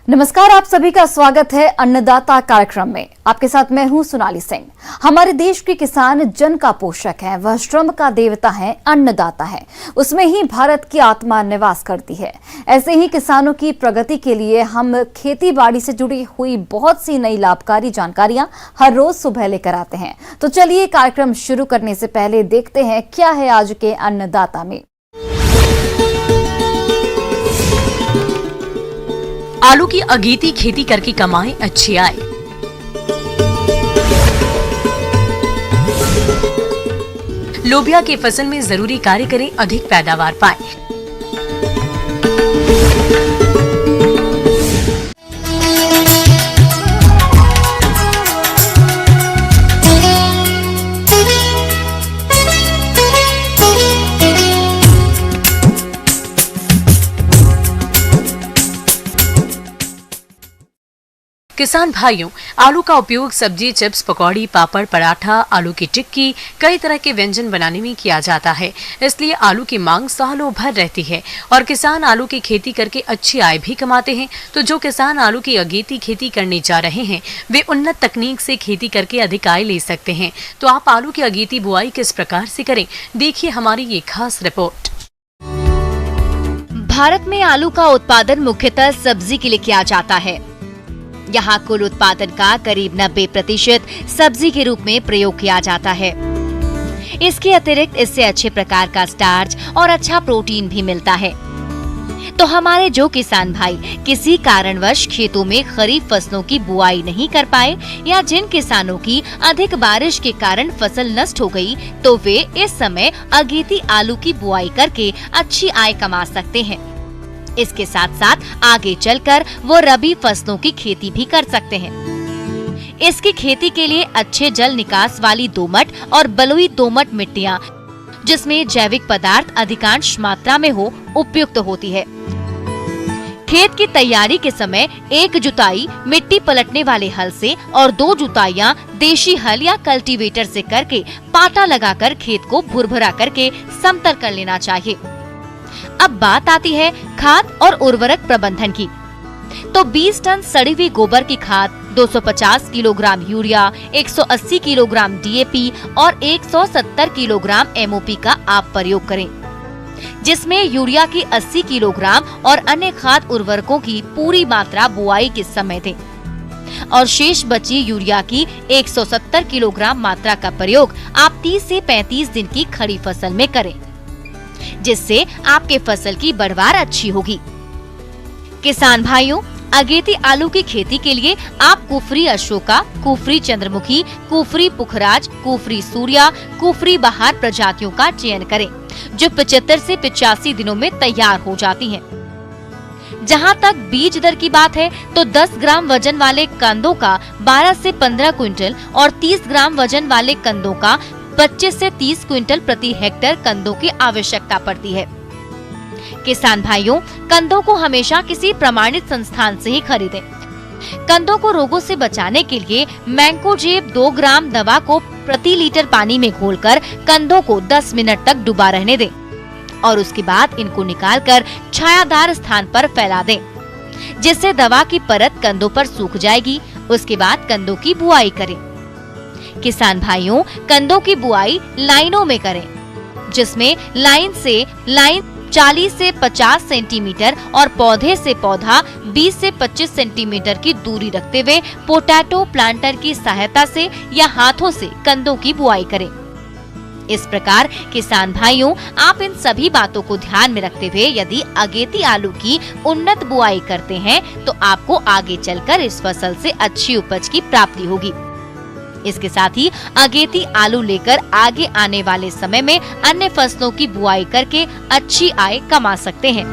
नमस्कार, आप सभी का स्वागत है अन्नदाता कार्यक्रम में। आपके साथ मैं हूं सोनाली सिंह। हमारे देश के किसान जन का पोषक है, वह श्रम का देवता है, अन्नदाता है। उसमें ही भारत की आत्मा निवास करती है। ऐसे ही किसानों की प्रगति के लिए हम खेती बाड़ी से जुड़ी हुई बहुत सी नई लाभकारी जानकारियां हर रोज सुबह लेकर आते हैं। तो चलिए कार्यक्रम शुरू करने से पहले देखते हैं क्या है आज के अन्नदाता में। आलू की अगेती खेती करके कमाएं अच्छी आय। लोबिया की फसल में जरूरी कार्य करें, अधिक पैदावार पाएं। किसान भाइयों, आलू का उपयोग सब्जी, चिप्स, पकौड़ी, पापड़, पराठा, आलू की टिक्की, कई तरह के व्यंजन बनाने में किया जाता है। इसलिए आलू की मांग सालों भर रहती है और किसान आलू की खेती करके अच्छी आय भी कमाते हैं। तो जो किसान आलू की अगेती खेती करने जा रहे हैं, वे उन्नत तकनीक से खेती करके अधिक आय ले सकते हैं। तो आप आलू की अगेती बुआई किस प्रकार से करें, देखिए हमारी ये खास रिपोर्ट। भारत में आलू का उत्पादन मुख्यतः सब्जी के लिए किया जाता है। यहाँ कुल उत्पादन का करीब 90% सब्जी के रूप में प्रयोग किया जाता है। इसके अतिरिक्त इससे अच्छे प्रकार का स्टार्च और अच्छा प्रोटीन भी मिलता है। तो हमारे जो किसान भाई किसी कारणवश खेतों में खरीफ फसलों की बुआई नहीं कर पाए या जिन किसानों की अधिक बारिश के कारण फसल नष्ट हो गई, तो वे इस समय अगेती आलू की बुआई करके अच्छी आय कमा सकते हैं। इसके साथ साथ आगे चलकर वो रबी फसलों की खेती भी कर सकते हैं। इसकी खेती के लिए अच्छे जल निकास वाली दोमट और बलुई दोमट मिट्टियाँ, जिसमें जैविक पदार्थ अधिकांश मात्रा में हो, उपयुक्त होती है। खेत की तैयारी के समय एक जुताई मिट्टी पलटने वाले हल से और 2 जुताइयाँ देशी हल या कल्टीवेटर से करके पाटा लगाकर खेत को भुरभुरा करके समतल कर लेना चाहिए। अब बात आती है खाद और उर्वरक प्रबंधन की। तो 20 टन सड़ी हुई गोबर की खाद, 250 किलोग्राम यूरिया, 180 किलोग्राम डीएपी और 170 किलोग्राम एमओपी का आप प्रयोग करें, जिसमें यूरिया की 80 किलोग्राम और अन्य खाद उर्वरकों की पूरी मात्रा बुआई के समय दें और शेष बची यूरिया की 170 किलोग्राम मात्रा का प्रयोग आप 30 से 35 दिन की खड़ी फसल में करें, जिससे आपके फसल की बढ़वार अच्छी होगी। किसान भाइयों, अगेती आलू की खेती के लिए आप कुफरी अशोका, कुफरी चंद्रमुखी, कुफरी पुखराज, कुफरी सूर्या, कुफरी बहार प्रजातियों का चयन करें, जो 75 से 85 दिनों में तैयार हो जाती हैं। जहां तक बीज दर की बात है, तो 10 ग्राम वजन वाले कंदों का 12 से 15 क्विंटल और 30 ग्राम वजन वाले कंदों का 25 से 30 क्विंटल प्रति हेक्टेयर कंदों की आवश्यकता पड़ती है। किसान भाइयों, कंदों को हमेशा किसी प्रमाणित संस्थान से ही खरीदें। कंदों को रोगों से बचाने के लिए मैंकोजेब 2 ग्राम दवा को प्रति लीटर पानी में घोलकर कंदों को 10 मिनट तक डुबा रहने दें और उसके बाद इनको निकालकर छायादार स्थान पर फैला दें, जिससे दवा की परत कंदों पर सूख जाएगी। उसके बाद कंदों की बुआई करें। किसान भाइयों, कंदों की बुआई लाइनों में करें, जिसमें लाइन से लाइन 40 से 50 सेंटीमीटर और पौधे से पौधा 20 से 25 सेंटीमीटर की दूरी रखते हुए पोटैटो प्लांटर की सहायता से या हाथों से कंदों की बुआई करें। इस प्रकार किसान भाइयों, आप इन सभी बातों को ध्यान में रखते हुए यदि अगेती आलू की उन्नत बुआई करते हैं, तो आपको आगे चलकर इस फसल से अच्छी उपज की प्राप्ति होगी। इसके साथ ही अगेती आलू लेकर आगे आने वाले समय में अन्य फसलों की बुआई करके अच्छी आय कमा सकते हैं।